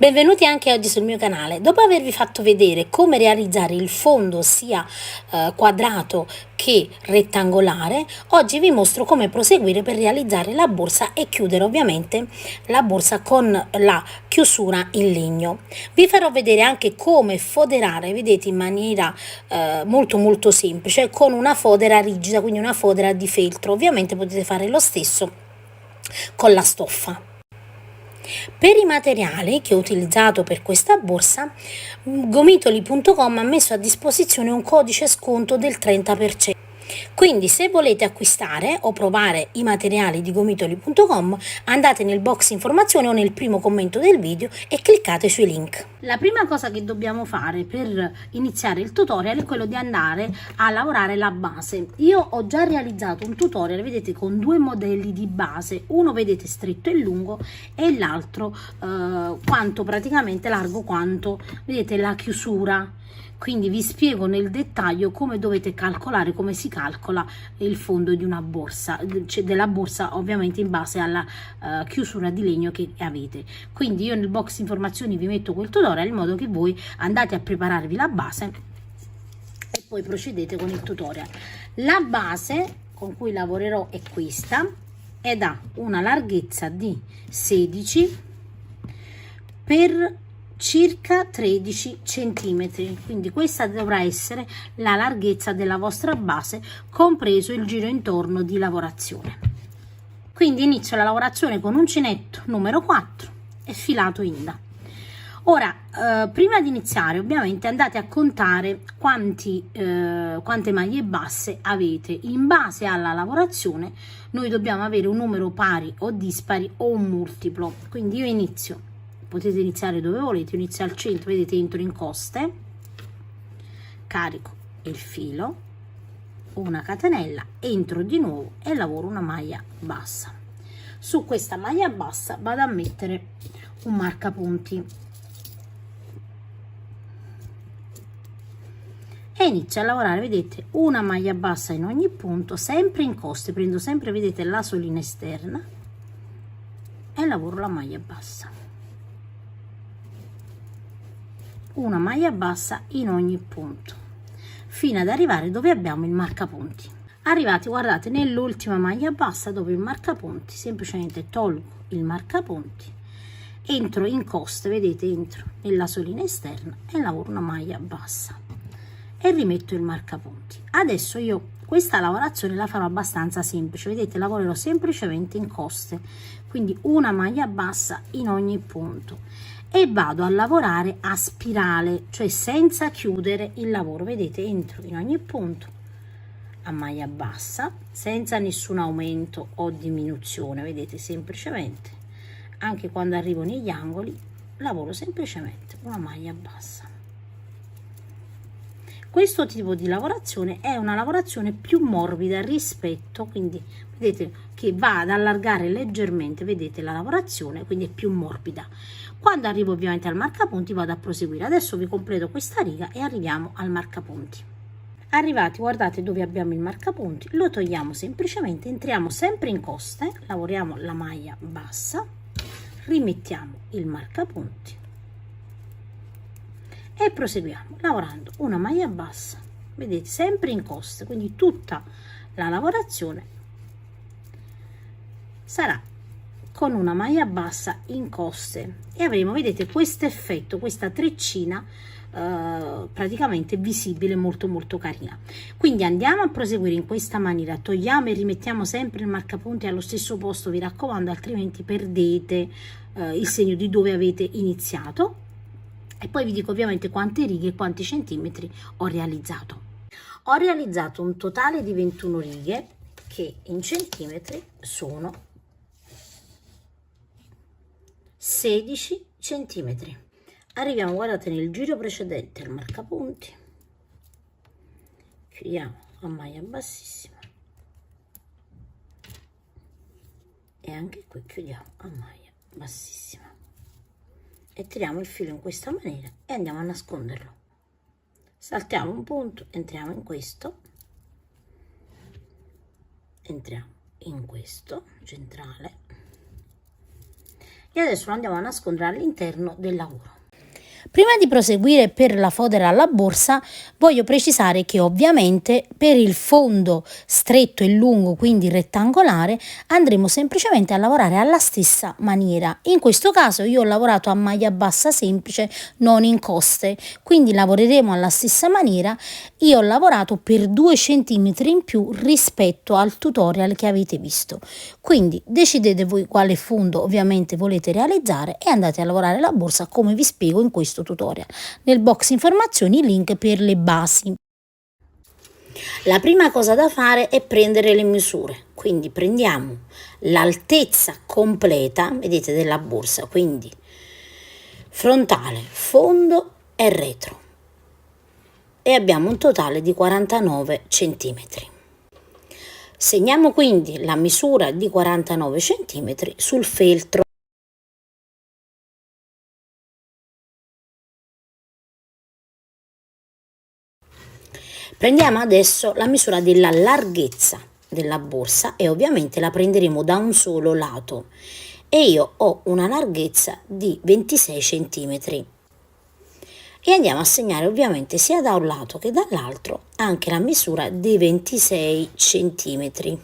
Benvenuti anche oggi sul mio canale. Dopo avervi fatto vedere come realizzare il fondo sia quadrato che rettangolare, oggi vi mostro come proseguire per realizzare la borsa e chiudere ovviamente la borsa con la chiusura in legno. Vi farò vedere anche come foderare, vedete, in maniera molto semplice, con una fodera rigida, quindi una fodera di feltro. Ovviamente potete fare lo stesso con la stoffa. Per i materiali che ho utilizzato per questa borsa, gomitoli.com ha messo a disposizione un codice sconto del 30%. Quindi se volete acquistare o provare i materiali di gomitoli.com, andate nel box informazioni o nel primo commento del video e cliccate sui link. La prima cosa che dobbiamo fare per iniziare il tutorial è quello di andare a lavorare la base. Io ho già realizzato un tutorial, vedete, con due modelli di base, uno vedete stretto e lungo e l'altro quanto praticamente largo quanto vedete la chiusura. Quindi vi spiego nel dettaglio come dovete calcolare, come si calcola il fondo di una borsa, cioè della borsa ovviamente in base alla chiusura di legno che avete. Quindi io nel box informazioni vi metto quel tutorial in modo che voi andate a prepararvi la base e poi procedete con il tutorial. La base con cui lavorerò è questa ed ha una larghezza di 16 per circa 13 centimetri, quindi questa dovrà essere la larghezza della vostra base, compreso il giro intorno di lavorazione. Quindi inizio la lavorazione con uncinetto numero 4 e filato inda. Ora prima di iniziare ovviamente andate a contare quante maglie basse avete. In base alla lavorazione noi dobbiamo avere un numero pari o dispari o un multiplo, quindi io inizio, potete iniziare dove volete, inizio al centro, vedete, entro in coste, carico il filo, una catenella, entro di nuovo e lavoro una maglia bassa. Su questa maglia bassa vado a mettere un marcapunti e inizio a lavorare, vedete, una maglia bassa in ogni punto, sempre in coste, prendo sempre, vedete, la solina esterna e lavoro la maglia bassa. Una maglia bassa in ogni punto fino ad arrivare dove abbiamo il marcapunti. Arrivati, guardate, nell'ultima maglia bassa dove il marcapunti, semplicemente tolgo il marcapunti, entro in coste, vedete, entro nella solina esterna e lavoro una maglia bassa e rimetto il marcapunti. Adesso io questa lavorazione la farò abbastanza semplice, vedete, lavorerò semplicemente in coste, quindi una maglia bassa in ogni punto e vado a lavorare a spirale, cioè senza chiudere il lavoro, vedete, entro in ogni punto a maglia bassa senza nessun aumento o diminuzione, vedete, semplicemente anche quando arrivo negli angoli lavoro semplicemente una maglia bassa. Questo tipo di lavorazione è una lavorazione più morbida rispetto, quindi vedete che va ad allargare leggermente, vedete, la lavorazione, quindi è più morbida. Quando arrivo ovviamente al marcapunti vado a proseguire. Adesso vi completo questa riga e arriviamo al marcapunti. Arrivati, guardate dove abbiamo il marcapunti, lo togliamo semplicemente, entriamo sempre in coste, lavoriamo la maglia bassa, rimettiamo il marcapunti e proseguiamo lavorando una maglia bassa, vedete, sempre in coste, quindi tutta la lavorazione sarà con una maglia bassa in coste e avremo, vedete, questo effetto, questa treccina praticamente visibile, molto carina. Quindi andiamo a proseguire in questa maniera, togliamo e rimettiamo sempre il marcapunti allo stesso posto, vi raccomando, altrimenti perdete il segno di dove avete iniziato. E poi vi dico ovviamente quante righe e quanti centimetri ho realizzato. Ho realizzato un totale di 21 righe che in centimetri sono 16 centimetri. Arriviamo, guardate, nel giro precedente al marcapunti, chiudiamo a maglia bassissima e anche qui chiudiamo a maglia bassissima e tiriamo il filo in questa maniera e andiamo a nasconderlo. Saltiamo un punto, entriamo in questo, entriamo in questo centrale e adesso lo andiamo a nascondere all'interno del lavoro. Prima di proseguire per la fodera alla borsa, voglio precisare che ovviamente per il fondo stretto e lungo, quindi rettangolare, andremo semplicemente a lavorare alla stessa maniera. In questo caso io ho lavorato a maglia bassa semplice, non in coste, quindi lavoreremo alla stessa maniera. Io ho lavorato per 2 cm in più rispetto al tutorial che avete visto. Quindi decidete voi quale fondo ovviamente volete realizzare e andate a lavorare la borsa come vi spiego in questo tutorial. Nel box informazioni link per le basi. La prima cosa da fare è prendere le misure, quindi prendiamo l'altezza completa, vedete, della borsa, quindi frontale, fondo e retro, e abbiamo un totale di 49 cm. Segniamo quindi la misura di 49 cm sul feltro. Prendiamo adesso la misura della larghezza della borsa e ovviamente la prenderemo da un solo lato, e io ho una larghezza di 26 cm e andiamo a segnare ovviamente sia da un lato che dall'altro anche la misura dei 26 cm.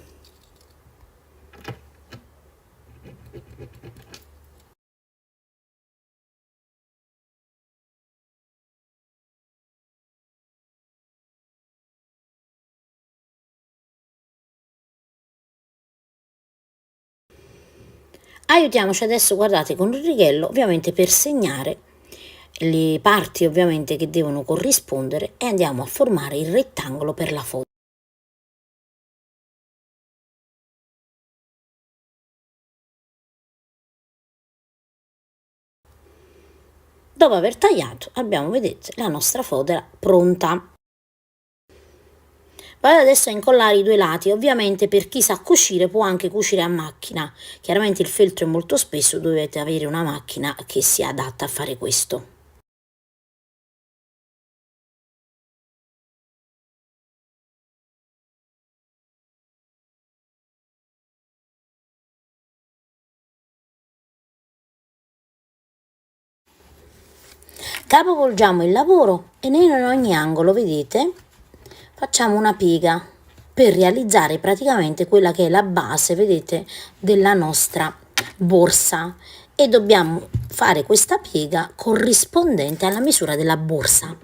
Aiutiamoci adesso, guardate, con il righello ovviamente per segnare le parti ovviamente che devono corrispondere e andiamo a formare il rettangolo per la foto. Dopo aver tagliato abbiamo, vedete, la nostra fodera pronta. Vado adesso a incollare i 2 lati, ovviamente per chi sa cucire può anche cucire a macchina, chiaramente il feltro è molto spesso, dovete avere una macchina che sia adatta a fare questo. Capovolgiamo il lavoro e in ogni angolo, vedete, facciamo una piega per realizzare praticamente quella che è la base, vedete, della nostra borsa, e dobbiamo fare questa piega corrispondente alla misura della borsa.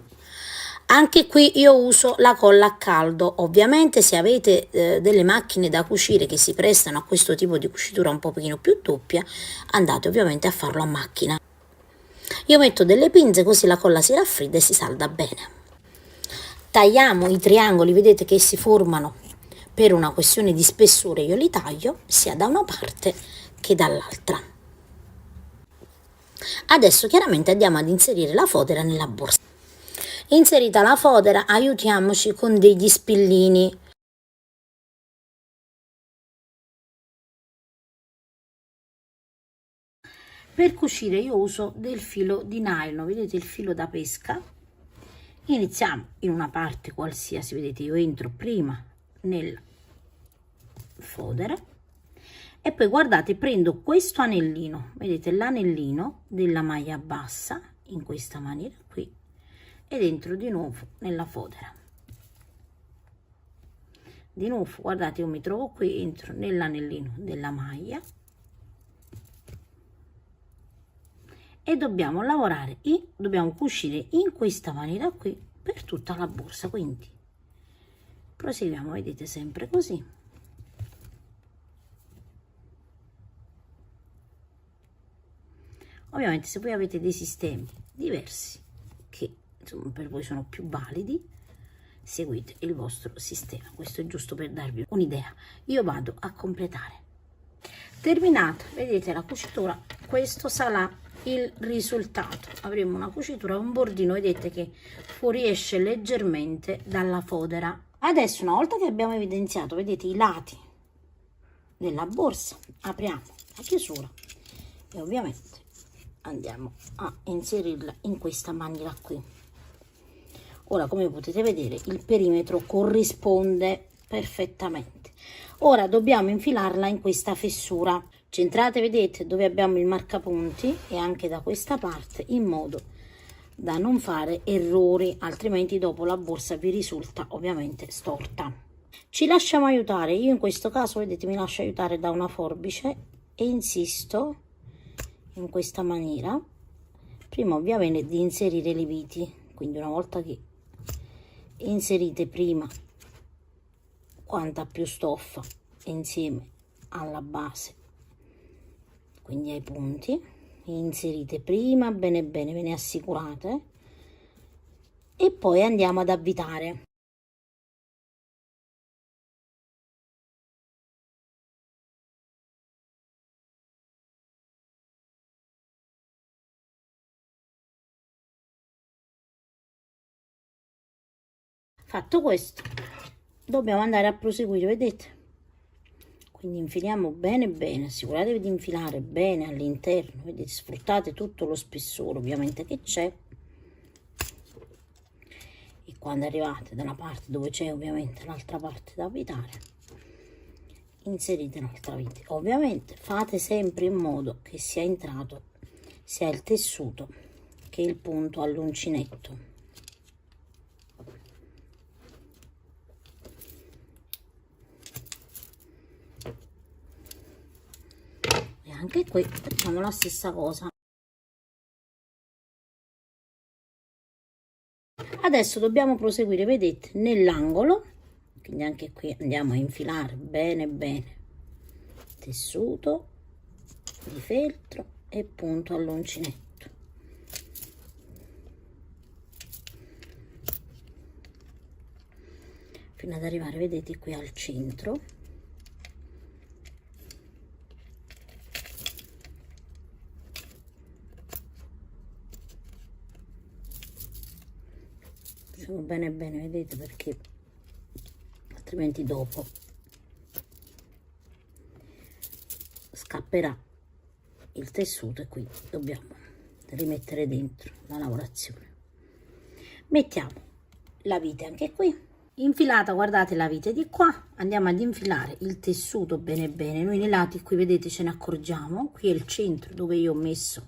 Anche qui io uso la colla a caldo, ovviamente se avete delle macchine da cucire che si prestano a questo tipo di cucitura un pochino più doppia, andate ovviamente a farlo a macchina. Io metto delle pinze così la colla si raffredda e si salda bene. Tagliamo i triangoli, vedete che si formano per una questione di spessore, io li taglio sia da una parte che dall'altra. Adesso chiaramente andiamo ad inserire la fodera nella borsa. Inserita la fodera, aiutiamoci con degli spillini. Per cucire io uso del filo di nylon, vedete il filo da pesca. Iniziamo in una parte qualsiasi, vedete io entro prima nella fodera e poi guardate prendo questo anellino, vedete l'anellino della maglia bassa in questa maniera qui ed entro di nuovo nella fodera. Di nuovo guardate io mi trovo qui, entro nell'anellino della maglia e dobbiamo lavorare dobbiamo cucire in questa maniera qui per tutta la borsa, quindi proseguiamo, vedete, sempre così. Ovviamente se voi avete dei sistemi diversi che insomma per voi sono più validi, seguite il vostro sistema, questo è giusto per darvi un'idea. Io vado a completare. Terminata, vedete la cucitura, questo sarà il risultato. Avremo una cucitura, un bordino, vedete che fuoriesce leggermente dalla fodera. Adesso, una volta che abbiamo evidenziato, vedete, i lati della borsa, apriamo la chiusura e ovviamente andiamo a inserirla in questa maniera qui. Ora, come potete vedere, il perimetro corrisponde perfettamente. Ora dobbiamo infilarla in questa fessura. centrate, vedete, dove abbiamo il marcapunti e anche da questa parte, in modo da non fare errori, altrimenti dopo la borsa vi risulta ovviamente storta. Ci lasciamo aiutare, io in questo caso vedete mi lascio aiutare da una forbice e insisto in questa maniera, prima ovviamente di inserire le viti. Quindi una volta che inserite prima quanta più stoffa insieme alla base, quindi ai punti, inserite prima bene bene, ve ne assicurate, e poi andiamo ad avvitare. Fatto questo, dobbiamo andare a proseguire, vedete? Quindi infiliamo bene bene, assicuratevi di infilare bene all'interno, vedete, sfruttate tutto lo spessore ovviamente che c'è, e quando arrivate dalla parte dove c'è ovviamente l'altra parte da avvitare, inserite l'altra vite. Ovviamente fate sempre in modo che sia entrato sia il tessuto che il punto all'uncinetto. Anche qui facciamo la stessa cosa. Adesso dobbiamo proseguire, vedete, nell'angolo, quindi anche qui andiamo a infilare bene bene tessuto di feltro e punto all'uncinetto. Fino ad arrivare, vedete, qui al centro. Bene bene, vedete, perché altrimenti dopo scapperà il tessuto e quindi dobbiamo rimettere dentro la lavorazione. Mettiamo la vite anche qui infilata, guardate la vite di qua, andiamo ad infilare il tessuto bene bene. Noi nei lati qui, vedete, ce ne accorgiamo, qui è il centro dove io ho messo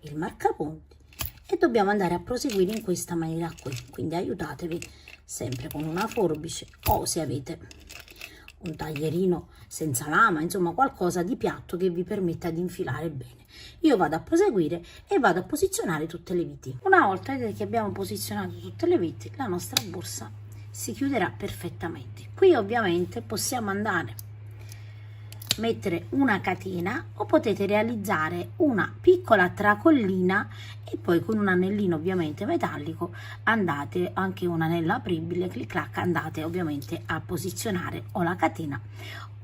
il marcapunti, e dobbiamo andare a proseguire in questa maniera qui. Quindi aiutatevi sempre con una forbice, o se avete un taglierino senza lama, insomma qualcosa di piatto che vi permetta di infilare bene. Io vado a proseguire e vado a posizionare tutte le viti. Una volta che abbiamo posizionato tutte le viti, la nostra borsa si chiuderà perfettamente. Qui ovviamente possiamo andare mettere una catena, o potete realizzare una piccola tracollina e poi con un anellino ovviamente metallico andate, anche un anello apribile, clic clac, andate ovviamente a posizionare o la catena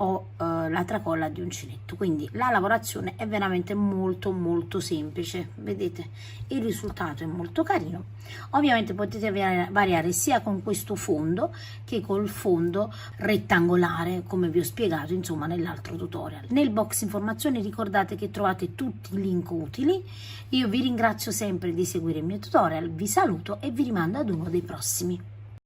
o la tracolla di uncinetto. Quindi la lavorazione è veramente molto molto semplice, vedete, il risultato è molto carino. Ovviamente potete variare sia con questo fondo che col fondo rettangolare, come vi ho spiegato insomma nell'altro tutorial. Nel box informazioni ricordate che trovate tutti i link utili. Io vi ringrazio sempre di seguire il mio tutorial, vi saluto e vi rimando ad uno dei prossimi.